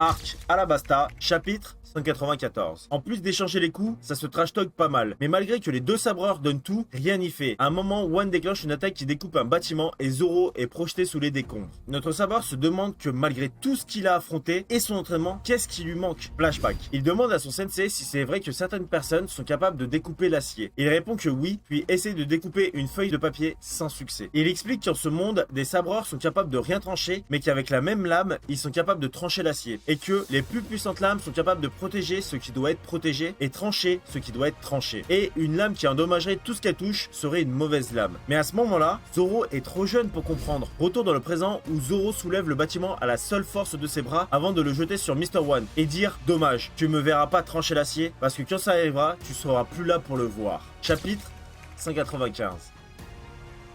Arc Alabasta, chapitre 194. En plus d'échanger les coups, ça se trash talk pas mal. Mais malgré que les deux sabreurs donnent tout, rien n'y fait. À un moment, One déclenche une attaque qui découpe un bâtiment et Zoro est projeté sous les décombres. Notre sabreur se demande que malgré tout ce qu'il a affronté et son entraînement, qu'est-ce qui lui manque? Flashback. Il demande à son sensei si c'est vrai que certaines personnes sont capables de découper l'acier. Il répond que oui, puis essaie de découper une feuille de papier sans succès. Il explique qu'en ce monde, des sabreurs sont capables de rien trancher, mais qu'avec la même lame, ils sont capables de trancher l'acier. Et que les plus puissantes lames sont capables de protéger ce qui doit être protégé et trancher ce qui doit être tranché. Et une lame qui endommagerait tout ce qu'elle touche serait une mauvaise lame. Mais à ce moment-là, Zoro est trop jeune pour comprendre. Retour dans le présent où Zoro soulève le bâtiment à la seule force de ses bras avant de le jeter sur Mr. One et dire: dommage, tu me verras pas trancher l'acier parce que quand ça arrivera, tu seras plus là pour le voir. Chapitre 195.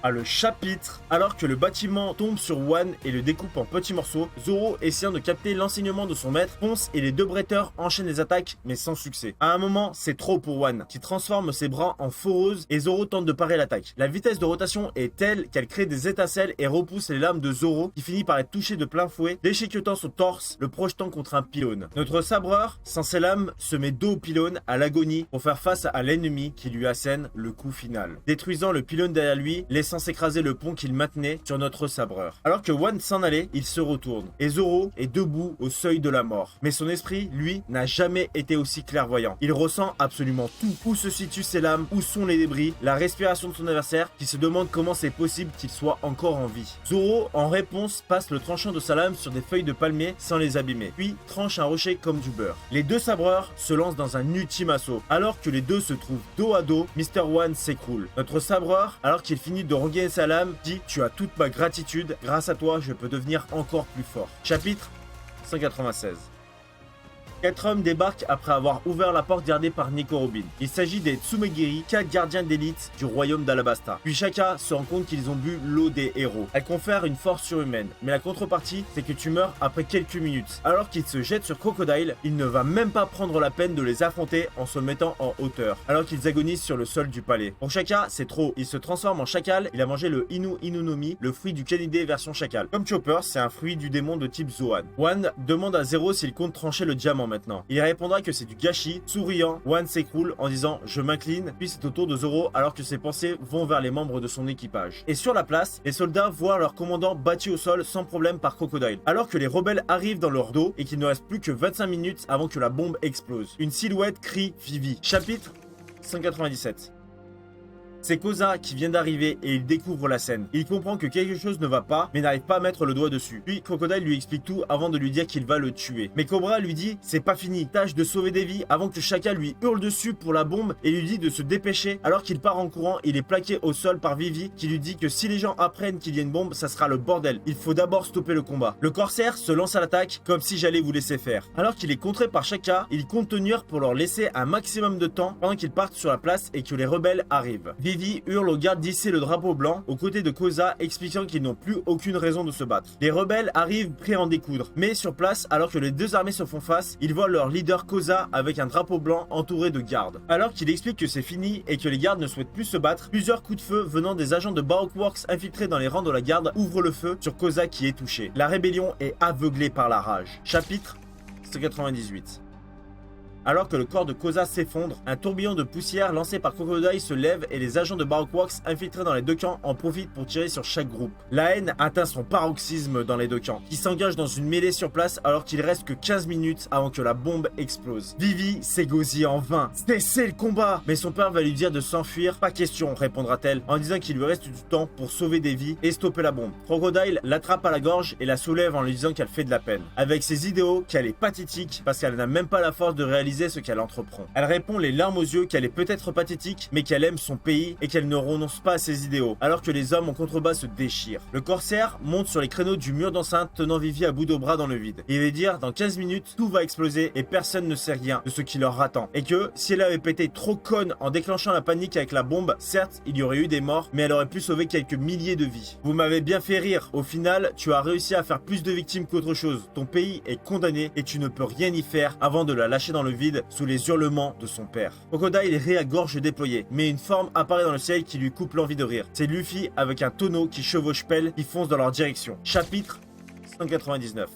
Le chapitre, alors que le bâtiment tombe sur One et le découpe en petits morceaux, Zoro, essayant de capter l'enseignement de son maître, fonce et les deux bretteurs enchaînent les attaques, mais sans succès. À un moment, c'est trop pour One, qui transforme ses bras en foreuse et Zoro tente de parer l'attaque. La vitesse de rotation est telle qu'elle crée des étincelles et repousse les lames de Zoro, qui finit par être touché de plein fouet, déchiquetant son torse, le projetant contre un pylône. Notre sabreur, sans ses lames, se met dos au pylône, à l'agonie, pour faire face à l'ennemi qui lui assène le coup final. Détruisant le pylône derrière lui, laissant s'écraser le pont qu'il maintenait sur notre sabreur. Alors que One s'en allait, il se retourne. Et Zoro est debout au seuil de la mort. Mais son esprit, lui, n'a jamais été aussi clairvoyant. Il ressent absolument tout. Où se situent ses lames, où sont les débris, la respiration de son adversaire, qui se demande comment c'est possible qu'il soit encore en vie. Zoro, en réponse, passe le tranchant de sa lame sur des feuilles de palmier sans les abîmer. Puis tranche un rocher comme du beurre. Les deux sabreurs se lancent dans un ultime assaut. Alors que les deux se trouvent dos à dos, Mr. One s'écroule. Notre sabreur, alors qu'il finit de regagner sa lame, dit: tu as toute ma gratitude, grâce à toi je peux devenir encore plus fort. Chapitre 196. 4 hommes débarquent après avoir ouvert la porte gardée par Nico Robin. Il s'agit des Tsumegiri, 4 gardiens d'élite du royaume d'Alabasta. Puis chacun se rend compte qu'ils ont bu l'eau des héros. Elle confère une force surhumaine, mais la contrepartie, c'est que tu meurs après quelques minutes. Alors qu'il se jette sur Crocodile, il ne va même pas prendre la peine de les affronter en se mettant en hauteur, alors qu'ils agonisent sur le sol du palais. Pour Shaka, c'est trop. Il se transforme en chacal, il a mangé le Inu Inunomi, le fruit du Canidé version chacal. Comme Chopper, c'est un fruit du démon de type Zoan. One demande à Zero s'il compte trancher le diamant maintenant. Il répondra que c'est du gâchis. Souriant, One s'écroule en disant: je m'incline. Puis c'est au tour de Zoro alors que ses pensées vont vers les membres de son équipage. Et sur la place, les soldats voient leur commandant battu au sol sans problème par Crocodile. Alors que les rebelles arrivent dans leur dos et qu'il ne reste plus que 25 minutes avant que la bombe explose. Une silhouette crie Vivi. Chapitre 197. C'est Koza qui vient d'arriver et il découvre la scène. Il comprend que quelque chose ne va pas, mais n'arrive pas à mettre le doigt dessus. Puis Crocodile lui explique tout avant de lui dire qu'il va le tuer. Mais Cobra lui dit: c'est pas fini, tâche de sauver des vies, avant que Shaka lui hurle dessus pour la bombe et lui dit de se dépêcher. Alors qu'il part en courant, il est plaqué au sol par Vivi qui lui dit que si les gens apprennent qu'il y a une bombe, ça sera le bordel. Il faut d'abord stopper le combat. Le corsaire se lance à l'attaque comme si j'allais vous laisser faire. Alors qu'il est contré par Shaka, il compte tenir pour leur laisser un maximum de temps pendant qu'ils partent sur la place et que les rebelles arrivent. Vivi hurle aux gardes d'hisser le drapeau blanc aux côtés de Koza, expliquant qu'ils n'ont plus aucune raison de se battre. Les rebelles arrivent prêts à en découdre, mais sur place, alors que les deux armées se font face, ils voient leur leader Koza avec un drapeau blanc entouré de gardes. Alors qu'il explique que c'est fini et que les gardes ne souhaitent plus se battre, plusieurs coups de feu venant des agents de Baroque Works infiltrés dans les rangs de la garde ouvrent le feu sur Koza qui est touché. La rébellion est aveuglée par la rage. Chapitre 198. Alors que le corps de Koza s'effondre, un tourbillon de poussière lancé par Crocodile se lève et les agents de Baroque Works infiltrés dans les deux camps en profitent pour tirer sur chaque groupe. La haine atteint son paroxysme dans les deux camps, qui s'engagent dans une mêlée sur place alors qu'il reste que 15 minutes avant que la bombe explose. Vivi s'égosille en vain. Cessez le combat! Mais son père va lui dire de s'enfuir. Pas question, répondra-t-elle, en disant qu'il lui reste du temps pour sauver des vies et stopper la bombe. Crocodile l'attrape à la gorge et la soulève en lui disant qu'elle fait de la peine. Avec ses idéaux, qu'elle est pathétique parce qu'elle n'a même pas la force de réaliser ce qu'elle entreprend. Elle répond les larmes aux yeux qu'elle est peut-être pathétique, mais qu'elle aime son pays et qu'elle ne renonce pas à ses idéaux, alors que les hommes en contrebas se déchirent. Le corsaire monte sur les créneaux du mur d'enceinte, tenant Vivi à bout de bras dans le vide. Il veut dire, dans 15 minutes, tout va exploser et personne ne sait rien de ce qui leur attend. Et que, si elle avait pété trop conne en déclenchant la panique avec la bombe, certes, il y aurait eu des morts, mais elle aurait pu sauver quelques milliers de vies. Vous m'avez bien fait rire. Au final, tu as réussi à faire plus de victimes qu'autre chose. Ton pays est condamné et tu ne peux rien y faire avant de la lâcher dans le vide sous les hurlements de son père. Crocodile rit à gorge déployée, mais une forme apparaît dans le ciel qui lui coupe l'envie de rire. C'est Luffy avec un tonneau qui chevauche pelle qui fonce dans leur direction. Chapitre 199.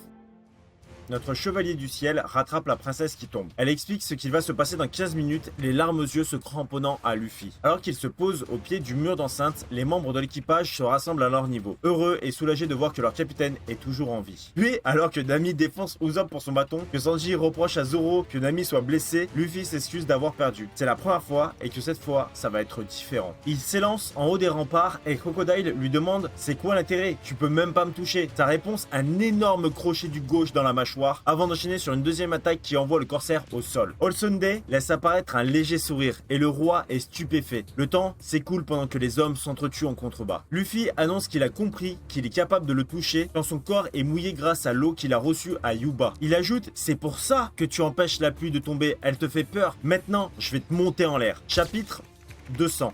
notre chevalier du ciel rattrape la princesse qui tombe. Elle explique ce qu'il va se passer dans 15 minutes, les larmes aux yeux se cramponnant à Luffy. Alors qu'il se pose au pied du mur d'enceinte, les membres de l'équipage se rassemblent à leur niveau, heureux et soulagés de voir que leur capitaine est toujours en vie. Puis, alors que Nami défonce Usopp pour son bâton, que Sanji reproche à Zoro que Nami soit blessé, Luffy s'excuse d'avoir perdu. C'est la première fois et que cette fois, ça va être différent. Il s'élance en haut des remparts et Crocodile lui demande « C'est quoi l'intérêt? Tu peux même pas me toucher ?» Sa réponse, un énorme crochet du gauche dans la mâchoire, avant d'enchaîner sur une deuxième attaque qui envoie le corsaire au sol. Holsunday laisse apparaître un léger sourire et le roi est stupéfait. Le temps s'écoule pendant que les hommes s'entretuent en contrebas. Luffy annonce qu'il a compris qu'il est capable de le toucher quand son corps est mouillé grâce à l'eau qu'il a reçue à Yuba. Il ajoute « C'est pour ça que tu empêches la pluie de tomber, elle te fait peur. Maintenant, je vais te monter en l'air. » Chapitre 200.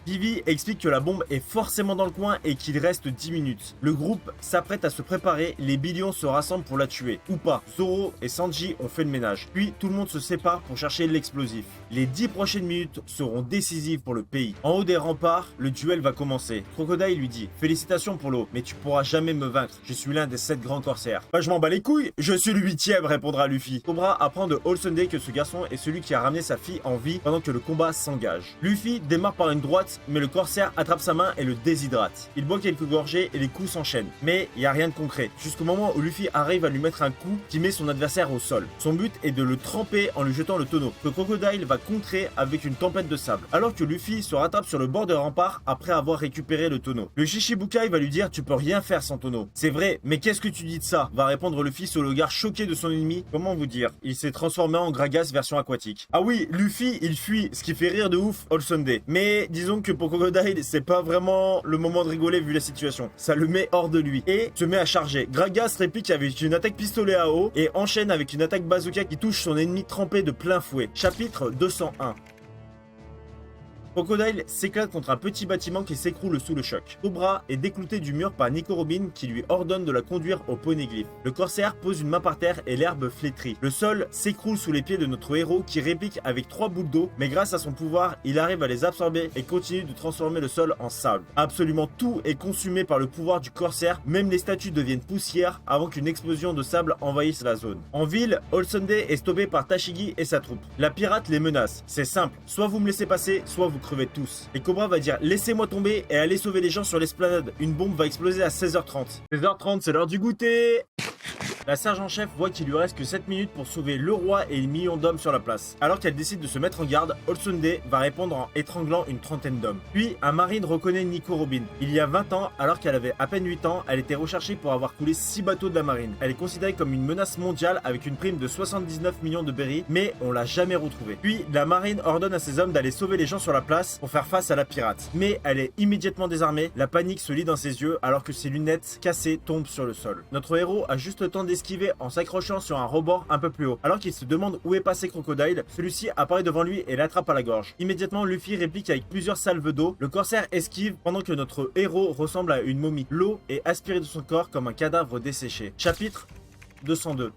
Vivi explique que la bombe est forcément dans le coin et qu'il reste 10 minutes. Le groupe s'apprête à se préparer, les Billions se rassemblent pour la tuer. Ou pas, Zoro et Sanji ont fait le ménage. Puis tout le monde se sépare pour chercher l'explosif. Les 10 prochaines minutes seront décisives pour le pays. En haut des remparts, le duel va commencer. Crocodile lui dit « Félicitations pour l'eau, mais tu pourras jamais me vaincre. Je suis l'un des 7 grands corsaires. » « Bah je m'en bats les couilles, je suis le 8ème, répondra Luffy. Cobra apprend de Holsunday que ce garçon est celui qui a ramené sa fille en vie pendant que le combat s'engage. Luffy démarre par une droite, mais le corsaire attrape sa main et le déshydrate. Il boit quelques gorgées et les coups s'enchaînent. Mais il n'y a rien de concret, jusqu'au moment où Luffy arrive à lui mettre un coup qui met son adversaire au sol. Son but est de le tremper en lui jetant le tonneau, que Crocodile va contrer avec une tempête de sable, alors que Luffy se rattrape sur le bord de rempart après avoir récupéré le tonneau. Le Shichibukai va lui dire « Tu peux rien faire sans tonneau. » « C'est vrai, mais qu'est-ce que tu dis de ça ?» va répondre Luffy sur le regard choqué de son ennemi. Comment vous dire? Il s'est transformé en Gragas version aquatique. Ah oui, Luffy, il fuit, ce qui fait rire de ouf Holsunday. Mais disons que pour Crocodile, c'est pas vraiment le moment de rigoler vu la situation. Ça le met hors de lui et se met à charger. Gragas réplique avec une attaque pistolet à eau et enchaîne avec une attaque bazooka qui touche son ennemi trempé de plein fouet. Chapitre 201. Crocodile s'éclate contre un petit bâtiment qui s'écroule sous le choc. Cobra est déclouté du mur par Nico Robin qui lui ordonne de la conduire au poneglyphe. Le corsaire pose une main par terre et l'herbe flétrit. Le sol s'écroule sous les pieds de notre héros qui réplique avec 3 boules d'eau, mais grâce à son pouvoir, il arrive à les absorber et continue de transformer le sol en sable. Absolument tout est consumé par le pouvoir du corsaire, même les statues deviennent poussière avant qu'une explosion de sable envahisse la zone. En ville, Holsunday est stoppé par Tashigi et sa troupe. La pirate les menace. C'est simple, soit vous me laissez passer, soit vous crevez tous. Et Cobra va dire laissez-moi tomber et allez sauver les gens sur l'esplanade. Une bombe va exploser à 16h30. 16h30, c'est l'heure du goûter. La sergent-chef voit qu'il lui reste que 7 minutes pour sauver le roi et les millions d'hommes sur la place. Alors qu'elle décide de se mettre en garde, Holsunday va répondre en étranglant une trentaine d'hommes. Puis, un marine reconnaît Nico Robin. Il y a 20 ans, alors qu'elle avait à peine 8 ans, elle était recherchée pour avoir coulé 6 bateaux de la marine. Elle est considérée comme une menace mondiale avec une prime de 79 millions de berries, mais on l'a jamais retrouvée. Puis, la marine ordonne à ses hommes d'aller sauver les gens sur la place pour faire face à la pirate. Mais elle est immédiatement désarmée, la panique se lit dans ses yeux alors que ses lunettes cassées tombent sur le sol. Notre héros a juste le temps d'esquiver en s'accrochant sur un rebord un peu plus haut. Alors qu'il se demande où est passé Crocodile, celui-ci apparaît devant lui et l'attrape à la gorge. Immédiatement, Luffy réplique avec plusieurs salves d'eau. Le corsaire esquive pendant que notre héros ressemble à une momie. L'eau est aspirée de son corps comme un cadavre desséché. Chapitre 202.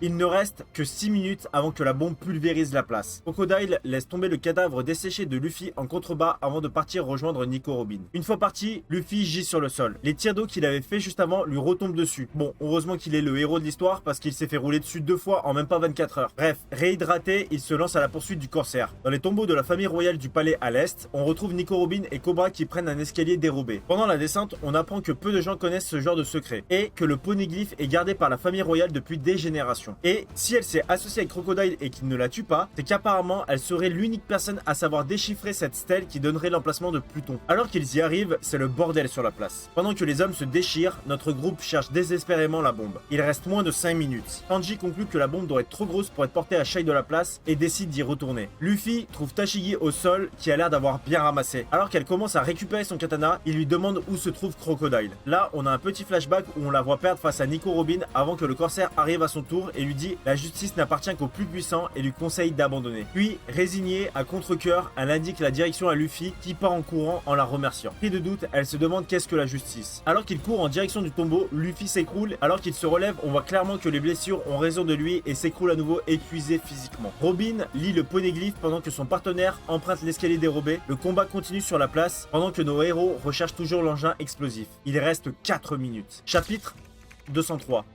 Il ne reste que 6 minutes avant que la bombe pulvérise la place. Crocodile laisse tomber le cadavre desséché de Luffy en contrebas avant de partir rejoindre Nico Robin. Une fois parti, Luffy gît sur le sol. Les tirs d'eau qu'il avait fait juste avant lui retombent dessus. Bon, heureusement qu'il est le héros de l'histoire parce qu'il s'est fait rouler dessus 2 fois en même pas 24 heures. Bref, réhydraté, il se lance à la poursuite du corsaire. Dans les tombeaux de la famille royale du palais à l'est, on retrouve Nico Robin et Cobra qui prennent un escalier dérobé. Pendant la descente, on apprend que peu de gens connaissent ce genre de secret et que le poneglyphe est gardé par la famille royale depuis des générations. Et si elle s'est associée avec Crocodile et qu'il ne la tue pas, c'est qu'apparemment elle serait l'unique personne à savoir déchiffrer cette stèle qui donnerait l'emplacement de Pluton. Alors qu'ils y arrivent, c'est le bordel sur la place. Pendant que les hommes se déchirent, notre groupe cherche désespérément la bombe. Il reste moins de 5 minutes. Sanji conclut que la bombe doit être trop grosse pour être portée à Shai de la place et décide d'y retourner. Luffy trouve Tashigi au sol qui a l'air d'avoir bien ramassé. Alors qu'elle commence à récupérer son katana, il lui demande où se trouve Crocodile. Là, on a un petit flashback où on la voit perdre face à Nico Robin avant que le corsaire arrive à son tour et lui dit la justice n'appartient qu'aux plus puissants et lui conseille d'abandonner. Puis, résignée, à contre-cœur, elle indique la direction à Luffy qui part en courant en la remerciant. Pris de doute, elle se demande qu'est-ce que la justice. Alors qu'il court en direction du tombeau, Luffy s'écroule. Alors qu'il se relève, on voit clairement que les blessures ont raison de lui et s'écroule à nouveau épuisé physiquement. Robin lit le poneglyphe pendant que son partenaire emprunte l'escalier dérobé. Le combat continue sur la place pendant que nos héros recherchent toujours l'engin explosif. Il reste 4 minutes. Chapitre 203.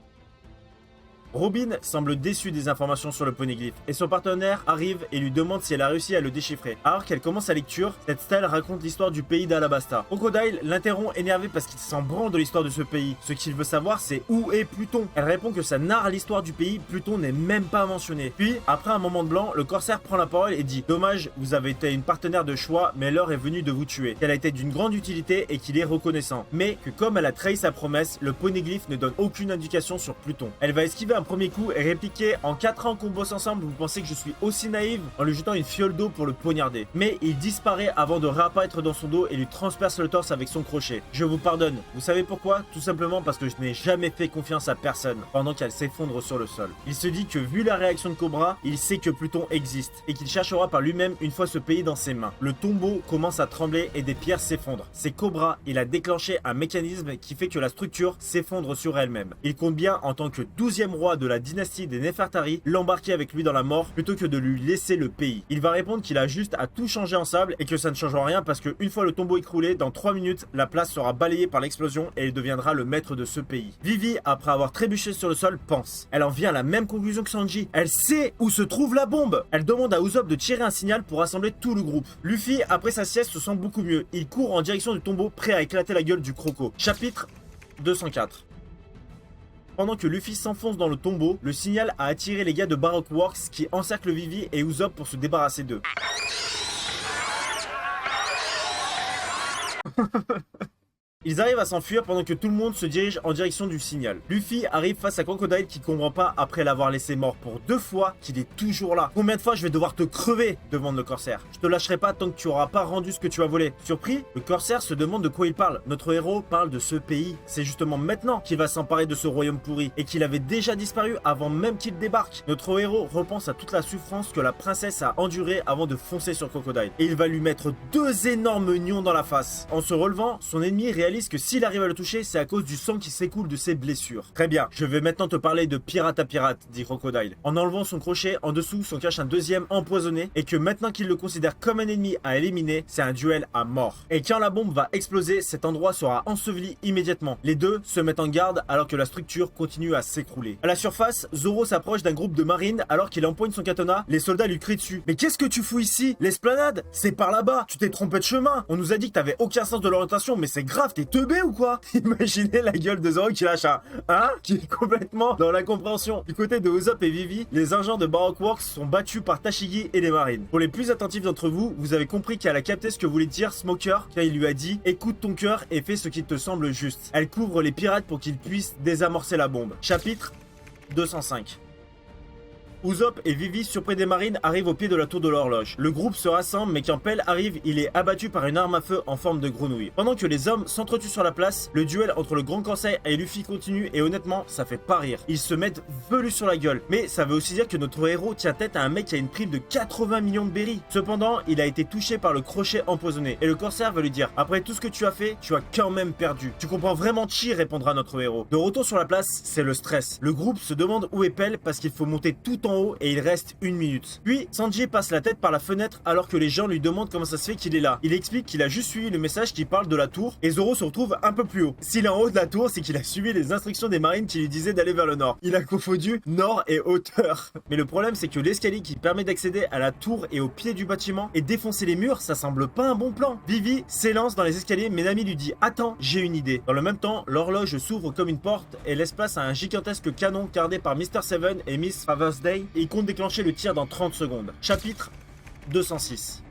Robin semble déçue des informations sur le poneglyphe et son partenaire arrive et lui demande si elle a réussi à le déchiffrer. Alors qu'elle commence sa lecture, cette stèle raconte l'histoire du pays d'Alabasta. Crocodile l'interrompt énervé parce qu'il s'en branle de l'histoire de ce pays. Ce qu'il veut savoir, c'est où est Pluton. Elle répond que ça narre l'histoire du pays, Pluton n'est même pas mentionné. Puis, après un moment de blanc, le corsaire prend la parole et dit: dommage, vous avez été une partenaire de choix, mais l'heure est venue de vous tuer. Qu'elle a été d'une grande utilité et qu'il est reconnaissant. Mais que comme elle a trahi sa promesse, le poneglyphe ne donne aucune indication sur Pluton. Elle va esquiver un premier coup et répliquer: en 4 ans qu'on bosse ensemble, vous pensez que je suis aussi naïve, en lui jetant une fiole d'eau pour le poignarder. Mais il disparaît avant de réapparaître dans son dos et lui transperce le torse avec son crochet. Je vous pardonne. Vous savez pourquoi? Tout simplement parce que je n'ai jamais fait confiance à personne pendant qu'elle s'effondre sur le sol. Il se dit que vu la réaction de Cobra, il sait que Pluton existe et qu'il cherchera par lui-même une fois ce pays dans ses mains. Le tombeau commence à trembler et des pierres s'effondrent. C'est Cobra, il a déclenché un mécanisme qui fait que la structure s'effondre sur elle-même. Il compte bien, en tant que 12e roi de la dynastie des Nefertari, l'embarquer avec lui dans la mort plutôt que de lui laisser le pays. Il va répondre qu'il a juste à tout changer en sable et que ça ne changera rien parce que une fois le tombeau écroulé, dans 3 minutes, la place sera balayée par l'explosion et il deviendra le maître de ce pays. Vivi, après avoir trébuché sur le sol, pense. Elle en vient à la même conclusion que Sanji. Elle sait où se trouve la bombe. Elle demande à Usopp de tirer un signal pour rassembler tout le groupe. Luffy, après sa sieste, se sent beaucoup mieux. Il court en direction du tombeau, prêt à éclater la gueule du croco. Chapitre 204. Pendant que Luffy s'enfonce dans le tombeau, le signal a attiré les gars de Baroque Works qui encerclent Vivi et Usopp pour se débarrasser d'eux. Ils arrivent à s'enfuir pendant que tout le monde se dirige en direction du signal. Luffy arrive face à Crocodile qui comprend pas, après l'avoir laissé mort pour 2 fois, qu'il est toujours là. Combien de fois je vais devoir te crever? Demande le corsaire. Je te lâcherai pas tant que tu auras pas rendu ce que tu as volé. Surpris, le corsaire se demande de quoi il parle. Notre héros parle de ce pays. C'est justement maintenant qu'il va s'emparer de ce royaume pourri et qu'il avait déjà disparu avant même qu'il débarque. Notre héros repense à toute la souffrance que la princesse a endurée avant de foncer sur Crocodile. Et il va lui mettre 2 énormes nions dans la face. En se relevant, son ennemi réalise que s'il arrive à le toucher, c'est à cause du sang qui s'écoule de ses blessures. Très bien, je vais maintenant te parler de pirate à pirate, dit Crocodile. En enlevant son crochet, en dessous s'en cache un deuxième empoisonné et que maintenant qu'il le considère comme un ennemi à éliminer, c'est un duel à mort. Et quand la bombe va exploser, cet endroit sera enseveli immédiatement. Les deux se mettent en garde alors que la structure continue à s'écrouler. À la surface, Zoro s'approche d'un groupe de marines alors qu'il empoigne son katana. Les soldats lui crient dessus. Mais qu'est-ce que tu fous ici? L'esplanade? C'est par là-bas. Tu t'es trompé de chemin. On nous a dit que t'avais aucun sens de l'orientation, mais c'est grave, t'es teubé ou quoi? Imaginez la gueule de Zoro qui lâche un qui est complètement dans l'incompréhension. Du côté de Usopp et Vivi, les agents de Baroque Works sont battus par Tashigi et les marines. Pour les plus attentifs d'entre vous, vous avez compris qu'elle a capté ce que voulait dire Smoker quand il lui a dit: écoute ton cœur et fais ce qui te semble juste. Elle couvre les pirates pour qu'ils puissent désamorcer la bombe. Chapitre 205. Usopp et Vivi, surpris des marines, arrivent au pied de la tour de l'horloge. Le groupe se rassemble, mais quand Pell arrive, il est abattu par une arme à feu en forme de grenouille. Pendant que les hommes s'entretuent sur la place, le duel entre le Grand Conseil et Luffy continue et honnêtement, ça fait pas rire. Ils se mettent velus sur la gueule. Mais ça veut aussi dire que notre héros tient tête à un mec qui a une prime de 80 millions de berries. Cependant, il a été touché par le crochet empoisonné. Et le corsaire va lui dire: après tout ce que tu as fait, tu as quand même perdu. Tu comprends vraiment chi, répondra notre héros. De retour sur la place, c'est le stress. Le groupe se demande où est Pell parce qu'il faut monter tout en haut et il reste 1 minute. Puis Sanji passe la tête par la fenêtre alors que les gens lui demandent comment ça se fait qu'il est là. Il explique qu'il a juste suivi le message qui parle de la tour et Zoro se retrouve un peu plus haut. S'il est en haut de la tour, c'est qu'il a suivi les instructions des marines qui lui disaient d'aller vers le nord. Il a confondu nord et hauteur. Mais le problème, c'est que l'escalier qui permet d'accéder à la tour et au pied du bâtiment et défoncer les murs, ça semble pas un bon plan. Vivi s'élance dans les escaliers mais Nami lui dit: attends, j'ai une idée. Dans le même temps, l'horloge s'ouvre comme une porte et laisse place à un gigantesque canon gardé par Mr. Seven et Miss Father's Day et il compte déclencher le tir dans 30 secondes. Chapitre 206.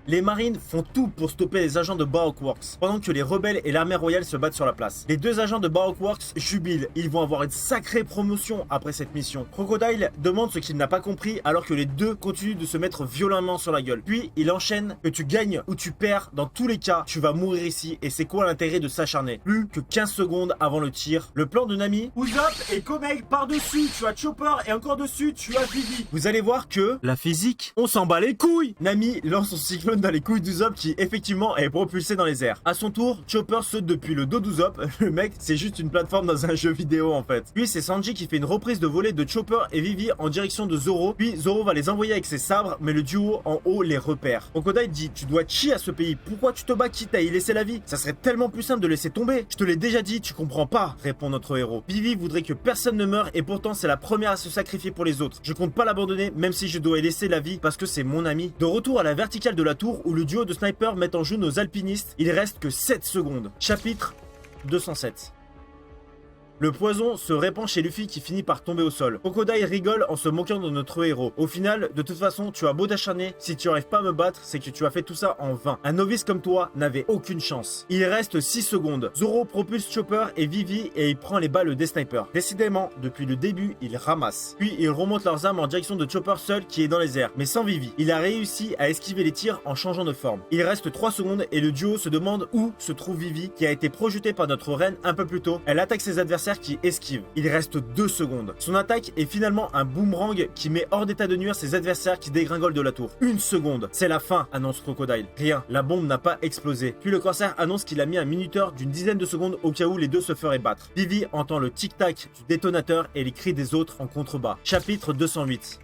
Les marines font tout pour stopper les agents de Baroque Works, pendant que les rebelles et l'armée royale se battent sur la place. Les 2 agents de Baroque Works jubilent, ils vont avoir une sacrée promotion après cette mission. Crocodile demande ce qu'il n'a pas compris alors que les deux continuent de se mettre violemment sur la gueule. Puis il enchaîne: que tu gagnes ou tu perds, dans tous les cas, tu vas mourir ici et c'est quoi l'intérêt de s'acharner? Plus que 15 secondes avant le tir, le plan de Nami: Usopp et Komei par-dessus, tu as Chopper et encore dessus, tu as Vivi. Vous allez voir que la physique, on s'en bat les couilles. Nami lance son cyclone fonctionne dans les couilles d'Usopp qui effectivement est propulsé dans les airs. À son tour, Chopper saute depuis le dos d'Usopp. Le mec, c'est juste une plateforme dans un jeu vidéo en fait. Puis c'est Sanji qui fait une reprise de volée de Chopper et Vivi en direction de Zoro. Puis Zoro va les envoyer avec ses sabres, mais le duo en haut les repère. Crocodile dit: tu dois chier à ce pays. Pourquoi tu te bats quitte à y laisser la vie? Ça serait tellement plus simple de laisser tomber. Je te l'ai déjà dit, tu comprends pas, répond notre héros. Vivi voudrait que personne ne meure et pourtant c'est la première à se sacrifier pour les autres. Je compte pas l'abandonner même si je dois y laisser la vie parce que c'est mon ami. De retour à la verticale de la tour où le duo de snipers met en jeu nos alpinistes, il reste que 7 secondes. Chapitre 207. Le poison se répand chez Luffy qui finit par tomber au sol. Crocodile rigole en se moquant de notre héros. Au final, de toute façon, tu as beau t'acharner, si tu arrives pas à me battre, c'est que tu as fait tout ça en vain. Un novice comme toi n'avait aucune chance. Il reste 6 secondes. Zoro propulse Chopper et Vivi et il prend les balles des snipers. Décidément, depuis le début, il ramasse. Puis il remonte leurs armes en direction de Chopper seul qui est dans les airs, mais sans Vivi. Il a réussi à esquiver les tirs en changeant de forme. Il reste 3 secondes et le duo se demande où se trouve Vivi qui a été projetée par notre reine un peu plus tôt. Elle attaque ses adversaires qui esquive. Il reste 2 secondes. Son attaque est finalement un boomerang qui met hors d'état de nuire ses adversaires qui dégringolent de la tour. 1 seconde. C'est la fin, annonce Crocodile. Rien, la bombe n'a pas explosé. Puis le corsaire annonce qu'il a mis un minuteur d'une dizaine de secondes au cas où les deux se feraient battre. Vivi entend le tic-tac du détonateur et les cris des autres en contrebas. Chapitre 208.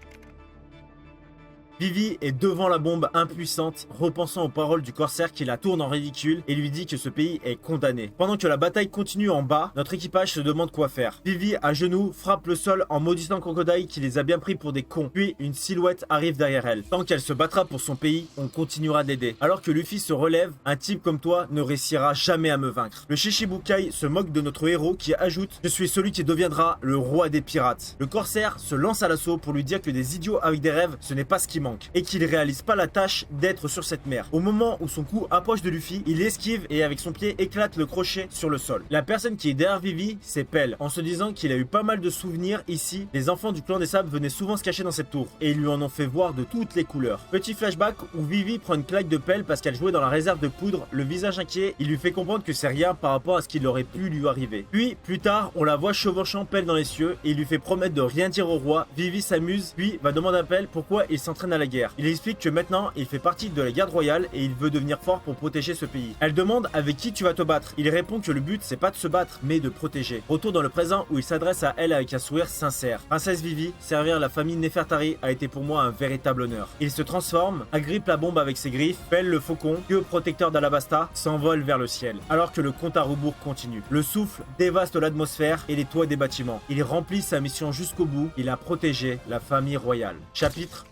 Vivi est devant la bombe impuissante, repensant aux paroles du corsaire qui la tourne en ridicule et lui dit que ce pays est condamné. Pendant que la bataille continue en bas, notre équipage se demande quoi faire. Vivi, à genoux, frappe le sol en maudissant Crocodile qui les a bien pris pour des cons. Puis une silhouette arrive derrière elle. Tant qu'elle se battra pour son pays, on continuera d'aider. Alors que Luffy se relève, un type comme toi ne réussira jamais à me vaincre. Le Shichibukai se moque de notre héros qui ajoute: je suis celui qui deviendra le roi des pirates. Le corsaire se lance à l'assaut pour lui dire que des idiots avec des rêves, ce n'est pas ce qui manque et qu'il réalise pas la tâche d'être sur cette mer. Au moment où son coup approche de Luffy, il esquive et avec son pied éclate le crochet sur le sol. La personne qui est derrière Vivi, c'est Pell. En se disant qu'il a eu pas mal de souvenirs ici, les enfants du clan des sables venaient souvent se cacher dans cette tour et ils lui en ont fait voir de toutes les couleurs. Petit flashback où Vivi prend une claque de Pell parce qu'elle jouait dans la réserve de poudre, le visage inquiet, il lui fait comprendre que c'est rien par rapport à ce qui aurait pu lui arriver. Puis, plus tard, on la voit chevauchant Pell dans les cieux et il lui fait promettre de rien dire au roi. Vivi s'amuse, puis va demander à Pell pourquoi il s'entraîne à la guerre. Il explique que maintenant il fait partie de la garde royale et il veut devenir fort pour protéger ce pays. Elle demande avec qui tu vas te battre. Il répond que le but c'est pas de se battre mais de protéger. Retour dans le présent où il s'adresse à elle avec un sourire sincère. Princesse Vivi, servir la famille Nefertari a été pour moi un véritable honneur. Il se transforme, agrippe la bombe avec ses griffes, pèle le faucon, dieu protecteur d'Alabasta, s'envole vers le ciel. Alors que le compte à rebours continue. Le souffle dévaste l'atmosphère et les toits des bâtiments. Il remplit sa mission jusqu'au bout. Il a protégé la famille royale. Chapitre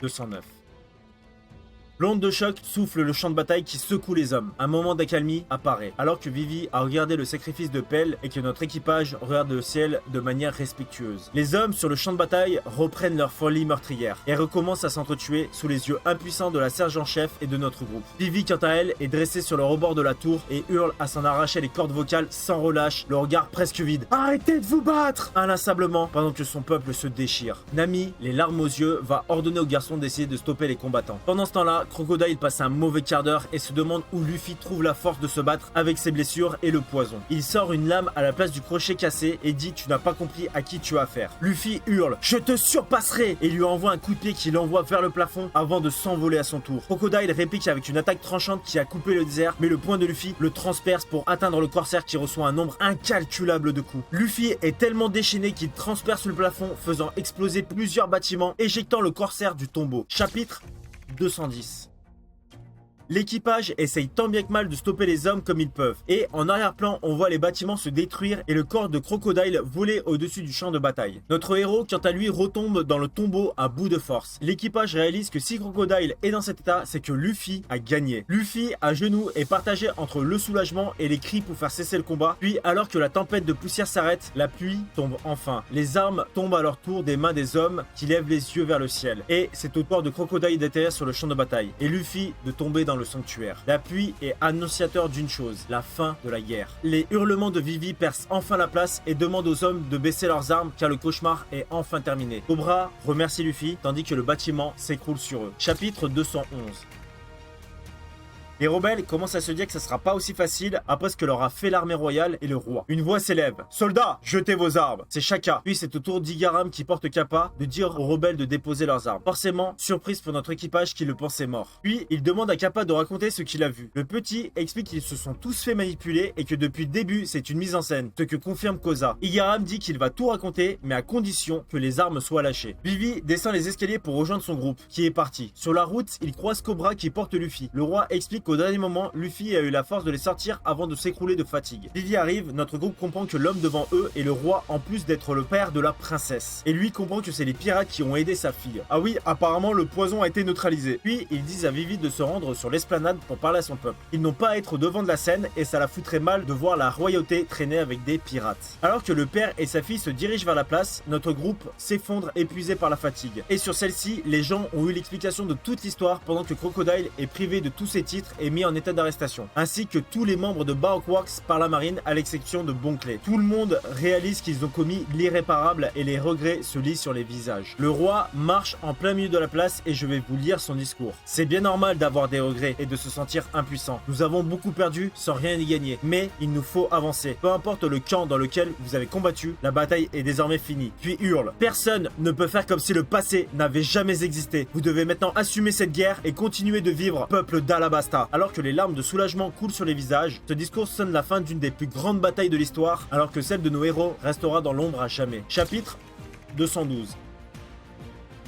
209. L'onde de choc souffle le champ de bataille qui secoue les hommes. Un moment d'accalmie apparaît, alors que Vivi a regardé le sacrifice de Pell et que notre équipage regarde le ciel de manière respectueuse. Les hommes sur le champ de bataille reprennent leur folie meurtrière et recommencent à s'entretuer sous les yeux impuissants de la sergent-chef et de notre groupe. Vivi, quant à elle, est dressée sur le rebord de la tour et hurle à s'en arracher les cordes vocales sans relâche, le regard presque vide. Arrêtez de vous battre! Inlassablement, pendant que son peuple se déchire. Nami, les larmes aux yeux, va ordonner aux garçons d'essayer de stopper les combattants. Pendant ce temps-là, Crocodile passe un mauvais quart d'heure et se demande où Luffy trouve la force de se battre avec ses blessures et le poison. Il sort une lame à la place du crochet cassé et dit: tu n'as pas compris à qui tu as affaire. Luffy hurle: je te surpasserai, et lui envoie un coup de pied qui l'envoie vers le plafond avant de s'envoler à son tour. Crocodile réplique avec une attaque tranchante qui a coupé le désert, mais le poing de Luffy le transperce pour atteindre le corsaire qui reçoit un nombre incalculable de coups. Luffy est tellement déchaîné qu'il transperce le plafond, faisant exploser plusieurs bâtiments, éjectant le corsaire du tombeau. Chapitre 210. L'équipage essaye tant bien que mal de stopper les hommes comme ils peuvent. Et en arrière-plan, on voit les bâtiments se détruire et le corps de Crocodile voler au-dessus du champ de bataille. Notre héros, quant à lui, retombe dans le tombeau à bout de force. L'équipage réalise que si Crocodile est dans cet état, c'est que Luffy a gagné. Luffy, à genoux, est partagé entre le soulagement et les cris pour faire cesser le combat. Puis, alors que la tempête de poussière s'arrête, la pluie tombe enfin. Les armes tombent à leur tour des mains des hommes qui lèvent les yeux vers le ciel. Et c'est au tour de Crocodile d'atterrir sur le champ de bataille. Et Luffy de tomber dans le sanctuaire. La pluie est annonciateur d'une chose, la fin de la guerre. Les hurlements de Vivi percent enfin la place et demandent aux hommes de baisser leurs armes car le cauchemar est enfin terminé. Cobra remercie Luffy tandis que le bâtiment s'écroule sur eux. Chapitre 211. Les rebelles commencent à se dire que ça sera pas aussi facile après ce que leur a fait l'armée royale et le roi. Une voix s'élève. Soldats, jetez vos armes. C'est Shaka. Puis c'est au tour d'Igaram qui porte Kappa de dire aux rebelles de déposer leurs armes. Forcément, surprise pour notre équipage qui le pensait mort. Puis il demande à Kappa de raconter ce qu'il a vu. Le petit explique qu'ils se sont tous fait manipuler et que depuis le début c'est une mise en scène, ce que confirme Koza. Igaram dit qu'il va tout raconter mais à condition que les armes soient lâchées. Vivi descend les escaliers pour rejoindre son groupe qui est parti. Sur la route, il croise Cobra qui porte Luffy. Le roi explique qu'au dernier moment, Luffy a eu la force de les sortir avant de s'écrouler de fatigue. Vivi arrive, notre groupe comprend que l'homme devant eux est le roi en plus d'être le père de la princesse. Et lui comprend que c'est les pirates qui ont aidé sa fille. Ah oui, apparemment le poison a été neutralisé. Puis ils disent à Vivi de se rendre sur l'esplanade pour parler à son peuple. Ils n'ont pas à être devant de la scène et ça la foutrait mal de voir la royauté traîner avec des pirates. Alors que le père et sa fille se dirigent vers la place, notre groupe s'effondre épuisé par la fatigue. Et sur celle-ci, les gens ont eu l'explication de toute l'histoire pendant que Crocodile est privé de tous ses titres et mis en état d'arrestation. Ainsi que tous les membres de Baroque Works par la marine à l'exception de Bonclay. Tout le monde réalise qu'ils ont commis l'irréparable et les regrets se lisent sur les visages. Le roi marche en plein milieu de la place et je vais vous lire son discours. C'est bien normal d'avoir des regrets et de se sentir impuissant. Nous avons beaucoup perdu sans rien y gagner, mais il nous faut avancer. Peu importe le camp dans lequel vous avez combattu, la bataille est désormais finie. Puis hurle. Personne ne peut faire comme si le passé n'avait jamais existé. Vous devez maintenant assumer cette guerre et continuer de vivre, peuple d'Alabasta. Alors que les larmes de soulagement coulent sur les visages, ce discours sonne la fin d'une des plus grandes batailles de l'histoire, alors que celle de nos héros restera dans l'ombre à jamais. Chapitre 212.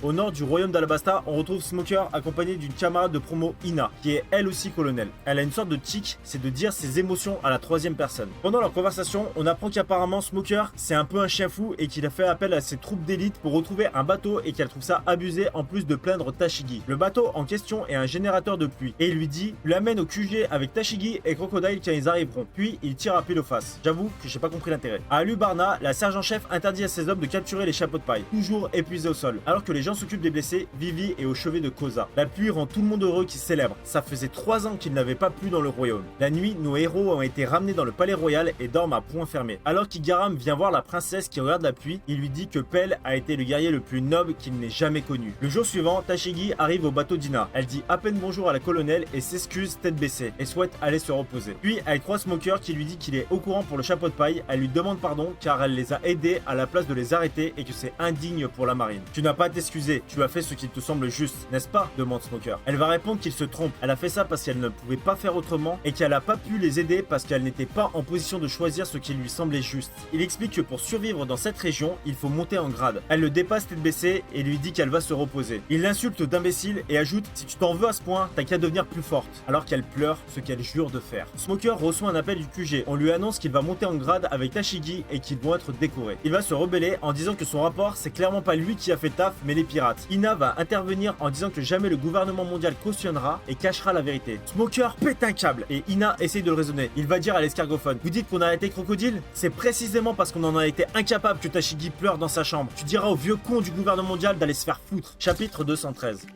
Au nord du royaume d'Alabasta, on retrouve Smoker accompagné d'une camarade de promo, Ina, qui est elle aussi colonel. Elle a une sorte de tic, c'est de dire ses émotions à la troisième personne. Pendant leur conversation, on apprend qu'apparemment Smoker, c'est un peu un chien fou et qu'il a fait appel à ses troupes d'élite pour retrouver un bateau et qu'elle trouve ça abusé en plus de plaindre Tashigi. Le bateau en question est un générateur de pluie et il lui amène au QG avec Tashigi et Crocodile quand ils arriveront. Puis il tire à pile aux faces. J'avoue que j'ai pas compris l'intérêt. À Alubarna, la sergent-chef interdit à ses hommes de capturer les chapeaux de paille, toujours épuisés au sol, alors que les gens s'occupe des blessés, Vivi est au chevet de Koza. La pluie rend tout le monde heureux qui célèbre. Ça faisait 3 ans qu'il n'avait pas plu dans le royaume. La nuit, nos héros ont été ramenés dans le palais royal et dorment à poing fermé. Alors qu'Igaram vient voir la princesse qui regarde la pluie, il lui dit que Pell a été le guerrier le plus noble qu'il n'ait jamais connu. Le jour suivant, Tashigi arrive au bateau d'Ina. Elle dit à peine bonjour à la colonelle et s'excuse tête baissée et souhaite aller se reposer. Puis elle croise Smoker qui lui dit qu'il est au courant pour le chapeau de paille. Elle lui demande pardon car elle les a aidés à la place de les arrêter et que c'est indigne pour la marine. Tu n'as pas à t'excuser, tu as fait ce qu'il te semble juste, n'est-ce pas? Demande Smoker. Elle va répondre qu'il se trompe. Elle a fait ça parce qu'elle ne pouvait pas faire autrement et qu'elle n'a pas pu les aider parce qu'elle n'était pas en position de choisir ce qui lui semblait juste. Il explique que pour survivre dans cette région, il faut monter en grade. Elle le dépasse tête baissée et lui dit qu'elle va se reposer. Il l'insulte d'imbécile et ajoute si tu t'en veux à ce point, t'as qu'à devenir plus forte. Alors qu'elle pleure ce qu'elle jure de faire. Smoker reçoit un appel du QG. On lui annonce qu'il va monter en grade avec Tashigi et qu'ils vont être décorés. Il va se rebeller en disant que son rapport, c'est clairement pas lui qui a fait taf, mais les pirates. Ina va intervenir en disant que jamais le gouvernement mondial cautionnera et cachera la vérité. Smoker pète un câble et Ina essaye de le raisonner. Il va dire à l'escargophone: vous dites qu'on a arrêté Crocodile? C'est précisément parce qu'on en a été incapable que Tashigi pleure dans sa chambre. Tu diras au vieux con du gouvernement mondial d'aller se faire foutre. Chapitre 213.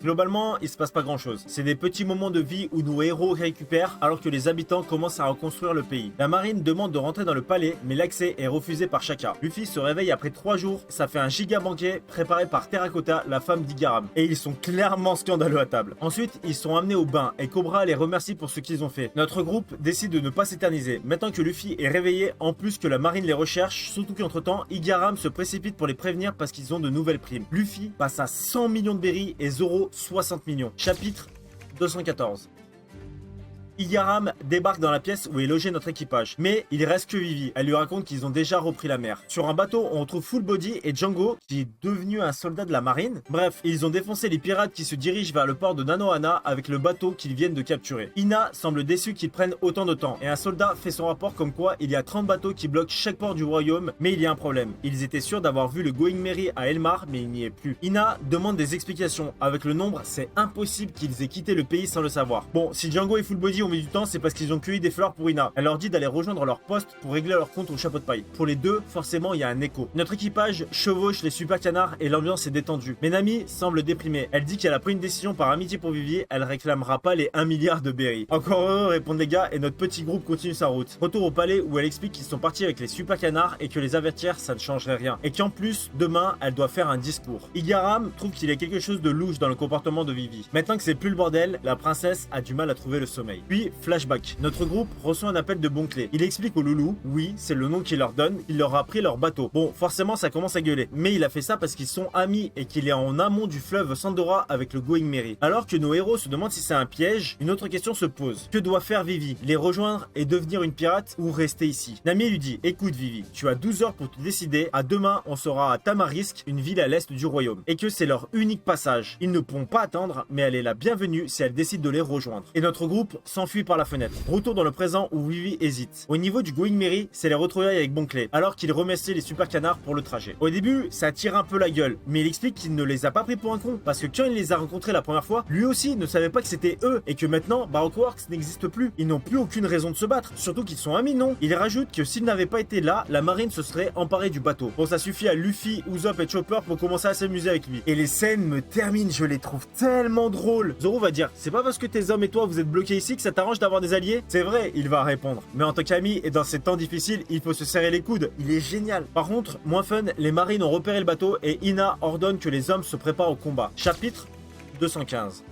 Globalement, il se passe pas grand chose. C'est des petits moments de vie où nos héros récupèrent alors que les habitants commencent à reconstruire le pays. La marine demande de rentrer dans le palais, mais l'accès est refusé par Shaka. Luffy se réveille après 3 jours, ça fait un giga banquet préparé par Terracotta, la femme d'Igaram. Et ils sont clairement scandaleux à table. Ensuite, ils sont amenés au bain et Cobra les remercie pour ce qu'ils ont fait. Notre groupe décide de ne pas s'éterniser. Maintenant que Luffy est réveillé, en plus que la marine les recherche, surtout qu'entre temps, Igaram se précipite pour les prévenir parce qu'ils ont de nouvelles primes. Luffy passe à 100 millions de berries et Zoro 60 millions. Chapitre 214. Igaram débarque dans la pièce où est logé notre équipage. Mais il reste que Vivi. Elle lui raconte qu'ils ont déjà repris la mer. Sur un bateau, on retrouve Full Body et Django, qui est devenu un soldat de la marine. Bref, ils ont défoncé les pirates qui se dirigent vers le port de Nanohana avec le bateau qu'ils viennent de capturer. Ina semble déçue qu'ils prennent autant de temps. Et un soldat fait son rapport comme quoi il y a 30 bateaux qui bloquent chaque port du royaume. Mais il y a un problème. Ils étaient sûrs d'avoir vu le Going Merry à Elmar, mais il n'y est plus. Ina demande des explications. Avec le nombre, c'est impossible qu'ils aient quitté le pays sans le savoir. Bon, si Django et Full Body ont mis du temps, c'est parce qu'ils ont cueilli des fleurs pour Ina. Elle leur dit d'aller rejoindre leur poste pour régler leur compte au chapeau de paille. Pour les deux, forcément, il y a un écho. Notre équipage chevauche les super canards et l'ambiance est détendue. Mais Nami semble déprimée. Elle dit qu'elle a pris une décision par amitié pour Vivi, elle réclamera pas les 1 milliard de berry. Encore heureux, répondent les gars, et notre petit groupe continue sa route. Retour au palais où elle explique qu'ils sont partis avec les super canards et que les avertir, ça ne changerait rien. Et qu'en plus, demain, elle doit faire un discours. Igaram trouve qu'il y a quelque chose de louche dans le comportement de Vivi. Maintenant que c'est plus le bordel, la princesse a du mal à trouver le sommeil. Puis, flashback. Notre groupe reçoit un appel de Bonclé. Il explique aux loulous, oui, c'est le nom qu'il leur donne, il leur a pris leur bateau. Bon, forcément, ça commence à gueuler. Mais il a fait ça parce qu'ils sont amis et qu'il est en amont du fleuve Sandora avec le Going Merry. Alors que nos héros se demandent si c'est un piège, une autre question se pose. Que doit faire Vivi? Les rejoindre et devenir une pirate ou rester ici? Nami lui dit, écoute Vivi, tu as 12 heures pour te décider. À demain, on sera à Tamarisk, une ville à l'est du royaume. Et que c'est leur unique passage. Ils ne pourront pas attendre, mais elle est la bienvenue si elle décide de les rejoindre. Et notre groupe s'enfuit par la fenêtre. Retour dans le présent où Vivi hésite. Au niveau du Going Merry, c'est les retrouvailles avec Bonclé, alors qu'il remercie les super canards pour le trajet. Au début, ça tire un peu la gueule, mais il explique qu'il ne les a pas pris pour un con, parce que quand il les a rencontrés la première fois, lui aussi ne savait pas que c'était eux, et que maintenant, Baroque Works n'existe plus. Ils n'ont plus aucune raison de se battre, surtout qu'ils sont amis, non? Il rajoute que s'ils n'avaient pas été là, la marine se serait emparée du bateau. Bon, ça suffit à Luffy, Usopp et Chopper pour commencer à s'amuser avec lui. Et les scènes me terminent, je les trouve tellement drôles. Zoro va dire, c'est pas parce que tes hommes et toi vous êtes bloqués ici que ça t'arrange d'avoir des alliés? C'est vrai, il va répondre. Mais en tant qu'ami et dans ces temps difficiles, il faut se serrer les coudes. Il est génial. Par contre, moins fun, les marines ont repéré le bateau et Ina ordonne que les hommes se préparent au combat. Chapitre 215.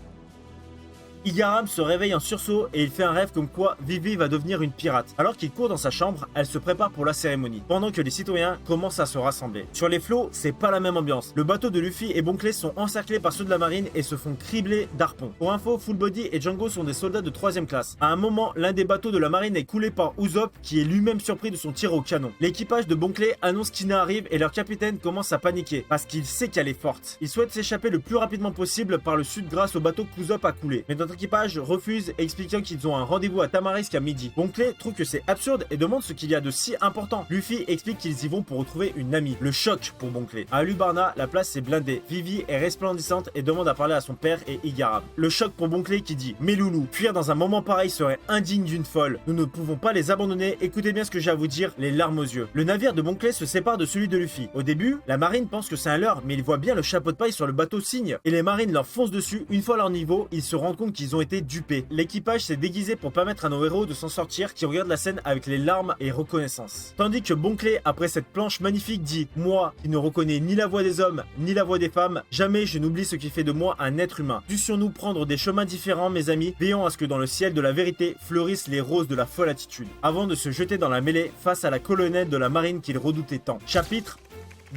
Igaram se réveille en sursaut et il fait un rêve comme quoi Vivi va devenir une pirate. Alors qu'il court dans sa chambre, elle se prépare pour la cérémonie, pendant que les citoyens commencent à se rassembler. Sur les flots, c'est pas la même ambiance. Le bateau de Luffy et Bonclé sont encerclés par ceux de la marine et se font cribler d'harpons. Pour info, Full Body et Django sont des soldats de 3ème classe. À un moment, l'un des bateaux de la marine est coulé par Usopp, qui est lui-même surpris de son tir au canon. L'équipage de Bonclé annonce qu'Ina arrive et leur capitaine commence à paniquer, parce qu'il sait qu'elle est forte. Il souhaite s'échapper le plus rapidement possible par le sud grâce au bateau qu'Usopp a coulé. Mais notre équipage refuse, expliquant qu'ils ont un rendez-vous à Tamarisk à midi. Bonclé trouve que c'est absurde et demande ce qu'il y a de si important. Luffy explique qu'ils y vont pour retrouver une amie. Le choc pour Bonclé. À Alubarna, la place est blindée. Vivi est resplendissante et demande à parler à son père et Igaram. Le choc pour Bonclé qui dit, mes loulous, fuir dans un moment pareil serait indigne d'une folle. Nous ne pouvons pas les abandonner. Écoutez bien ce que j'ai à vous dire, les larmes aux yeux. Le navire de Bonclé se sépare de celui de Luffy. Au début, la marine pense que c'est un leurre, mais ils voient bien le chapeau de paille sur le bateau cygne. Et les marines leur foncent dessus. Une fois à leur niveau, ils se rendent compte qu'ils ont été dupés. L'équipage s'est déguisé pour permettre à nos héros de s'en sortir, qui regardent la scène avec les larmes et reconnaissance. Tandis que Bonclé, après cette planche magnifique, dit, moi, qui ne reconnais ni la voix des hommes, ni la voix des femmes, jamais je n'oublie ce qui fait de moi un être humain. Dussions-nous prendre des chemins différents, mes amis, veillons à ce que dans le ciel de la vérité fleurissent les roses de la folle attitude, avant de se jeter dans la mêlée face à la colonelle de la marine qu'il redoutait tant. Chapitre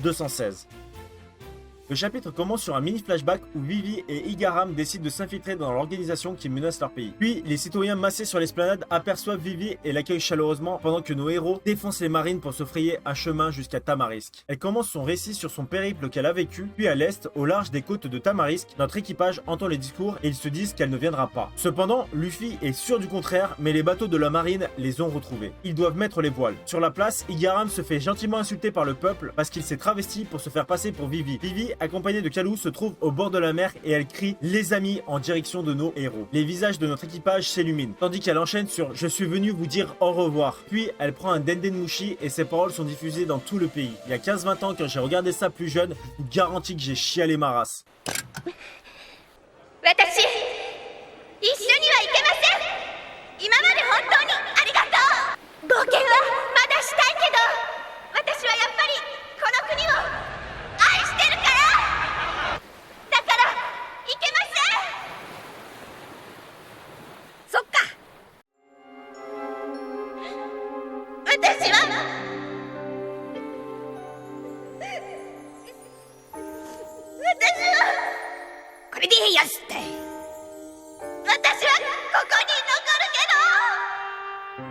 216. Le chapitre commence sur un mini flashback où Vivi et Igaram décident de s'infiltrer dans l'organisation qui menace leur pays. Puis, les citoyens massés sur l'esplanade aperçoivent Vivi et l'accueillent chaleureusement pendant que nos héros défoncent les marines pour se frayer un chemin jusqu'à Tamarisk. Elle commence son récit sur son périple qu'elle a vécu, puis à l'est, au large des côtes de Tamarisk, notre équipage entend les discours et ils se disent qu'elle ne viendra pas. Cependant, Luffy est sûr du contraire, mais les bateaux de la marine les ont retrouvés. Ils doivent mettre les voiles. Sur la place, Igaram se fait gentiment insulter par le peuple parce qu'il s'est travesti pour se faire passer pour Vivi. Vivi, accompagnée de Kalou, se trouve au bord de la mer et elle crie les amis en direction de nos héros. Les visages de notre équipage s'illuminent, tandis qu'elle enchaîne sur je suis venu vous dire au revoir. Puis elle prend un Dendenmushi et ses paroles sont diffusées dans tout le pays. Il y a 15-20 ans, quand j'ai regardé ça plus jeune, je vous garantis que j'ai chialé ma race. 私一緒には行けません。今まで本当にありがとう。冒険はまだしたいけど、私はやっぱりこの国を愛してるから。だから行けません。そっか。私はこれでよしって。私はここに残るけど。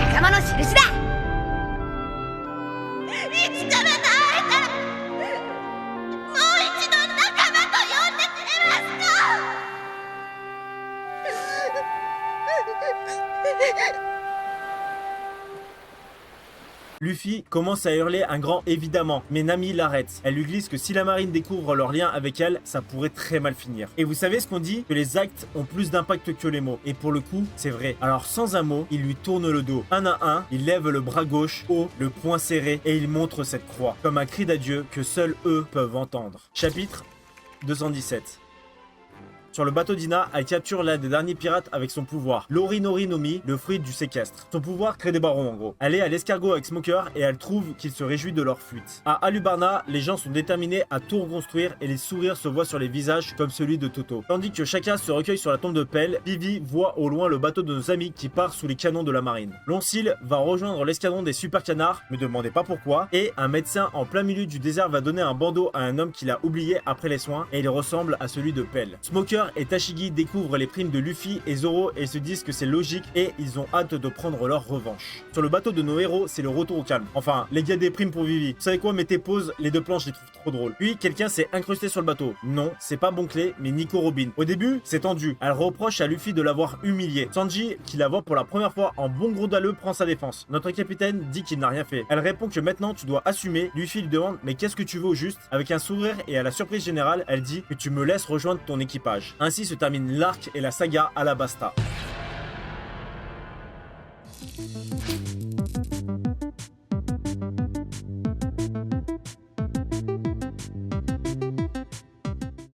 仲間の印だ。いつからだ会えたらもう一度仲間と呼んでくれますか。Luffy commence à hurler un grand évidemment, mais Nami l'arrête. Elle lui glisse que si la marine découvre leur lien avec elle, ça pourrait très mal finir. Et vous savez ce qu'on dit? Que les actes ont plus d'impact que les mots. Et pour le coup, c'est vrai. Alors sans un mot, il lui tourne le dos. Un à un, il lève le bras gauche, haut, le poing serré, et il montre cette croix, comme un cri d'adieu que seuls eux peuvent entendre. Chapitre 217. Sur le bateau d'Ina, elle capture l'un des derniers pirates avec son pouvoir, l'Orinori no Mi, le fruit du séquestre. Son pouvoir crée des barons en gros. Elle est à l'escargot avec Smoker et elle trouve qu'il se réjouit de leur fuite. À Alubarna, les gens sont déterminés à tout reconstruire et les sourires se voient sur les visages comme celui de Toto. Tandis que chacun se recueille sur la tombe de Pell, Vivi voit au loin le bateau de nos amis qui part sous les canons de la marine. Loncil va rejoindre l'escadron des super canards, me demandez pas pourquoi, et un médecin en plein milieu du désert va donner un bandeau à un homme qu'il a oublié après les soins et il ressemble à celui de Pell. Smoker et Tashigi découvrent les primes de Luffy et Zoro et se disent que c'est logique et ils ont hâte de prendre leur revanche. Sur le bateau de nos héros, c'est le retour au calme. Enfin, les gars des primes pour Vivi. Vous savez quoi, mettez pause, les deux planches, je les trouve trop drôles. Puis, quelqu'un s'est incrusté sur le bateau. Non, c'est pas Bon Clé, mais Nico Robin. Au début, c'est tendu. Elle reproche à Luffy de l'avoir humilié. Sanji, qui la voit pour la première fois en bon gros dalleux, prend sa défense. Notre capitaine dit qu'il n'a rien fait. Elle répond que maintenant tu dois assumer. Luffy lui demande mais qu'est-ce que tu veux au juste? Avec un sourire et à la surprise générale, elle dit que tu me laisses rejoindre ton équipage. Ainsi se termine l'arc et la saga Alabasta.